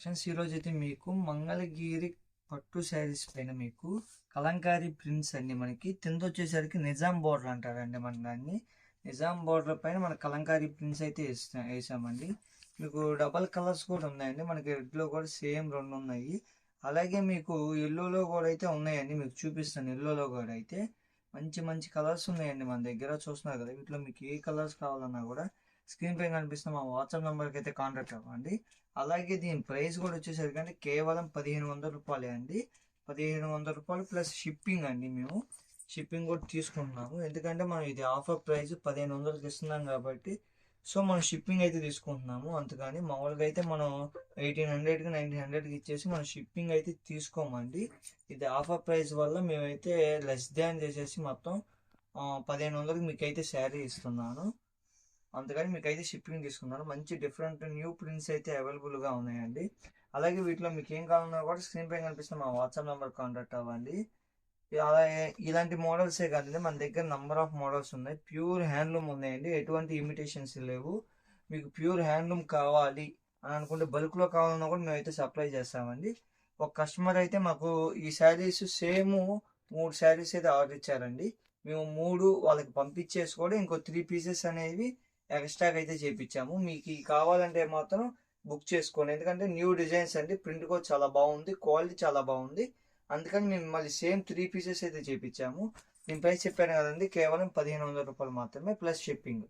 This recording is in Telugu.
కలెక్షన్స్ ఈరోజు అయితే మీకు మంగళగిరి పట్టు శారీస్ పైన మీకు కలంకారీ ప్రింట్స్ అండి. మనకి కింద వచ్చేసరికి నిజాం బోర్డర్ అంటారండి. మన దాన్ని నిజాం బోర్డర్ పైన మన కలంకారీ ప్రింట్స్ అయితే వేసామండి. మీకు డబల్ కలర్స్ కూడా ఉన్నాయండి. మనకి రెడ్లో కూడా సేమ్ రెండు ఉన్నాయి. అలాగే మీకు ఎల్లోలో కూడా అయితే ఉన్నాయండి. మీకు చూపిస్తాను. ఎల్లోలో కూడా అయితే మంచి మంచి కలర్స్ ఉన్నాయండి మన దగ్గర. చూస్తున్నారు కదా, వీటిలో మీకు ఏ కలర్స్ కావాలన్నా కూడా స్క్రీన్ పైన కనిపిస్తున్న మా వాట్సాప్ నెంబర్కి అయితే కాంటాక్ట్ అవ్వండి. అలాగే దీని ప్రైస్ కూడా వచ్చేసరికి అంటే కేవలం 1500 రూపాయలే అండి. 1500 రూపాయలు ప్లస్ షిప్పింగ్ అండి. మేము షిప్పింగ్ కూడా తీసుకుంటున్నాము, ఎందుకంటే మనం ఇది ఆఫర్ ప్రైస్ 1500కి ఇస్తున్నాం కాబట్టి. సో మనం షిప్పింగ్ అయితే తీసుకుంటున్నాము. అందుకని మామూలుగా అయితే మనం 1800కి 1900కి ఇచ్చేసి మనం షిప్పింగ్ అయితే తీసుకోమండి. ఇది ఆఫర్ ప్రైస్ వల్ల మేమైతే లెస్ దాన్ చేసేసి మొత్తం 1500కి మీకైతే శారీ ఇస్తున్నాను. అందుకని మీకు అయితే షిప్పింగ్ తీసుకున్నాను. మంచి డిఫరెంట్ న్యూ ప్రింట్స్ అయితే అవైలబుల్గా ఉన్నాయండి. అలాగే వీటిలో మీకు ఏం కావాలన్నా కూడా స్క్రీన్ పైన కనిపిస్తున్న మా వాట్సాప్ నెంబర్ కాంటాక్ట్ అవ్వండి. అలాగే ఇలాంటి మోడల్సే కాదండి, మన దగ్గర నంబర్ ఆఫ్ మోడల్స్ ఉన్నాయి. ప్యూర్ హ్యాండ్లూమ్ ఉన్నాయండి, ఎటువంటి ఇమిటేషన్స్ లేవు. మీకు ప్యూర్ హ్యాండ్లూమ్ కావాలి అని అనుకుంటే బల్క్లో కావాలన్నా కూడా మేమైతే సప్లై చేస్తామండి. ఒక కస్టమర్ అయితే మాకు ఈ శారీస్ సేమ్ 3 శారీస్ అయితే ఆర్డర్ ఇచ్చారండి. మేము 3 వాళ్ళకి పంపించేసి కూడా ఇంకో 3 పీసెస్ అనేవి ఎక్స్ట్రాగా అయితే చేయించాము. మీకు కావాలంటే మాత్రం బుక్ చేసుకోండి, ఎందుకంటే న్యూ డిజైన్స్ అండి. ప్రింట్ కూడా చాలా బాగుంది, క్వాలిటీ చాలా బాగుంది. అందుకని మేము మళ్ళీ సేమ్ 3 పీసెస్ అయితే చేయించాము. నేను ప్రైస్ చెప్పాను కదండి, కేవలం 1500 రూపాయలు మాత్రమే ప్లస్ షిప్పింగ్.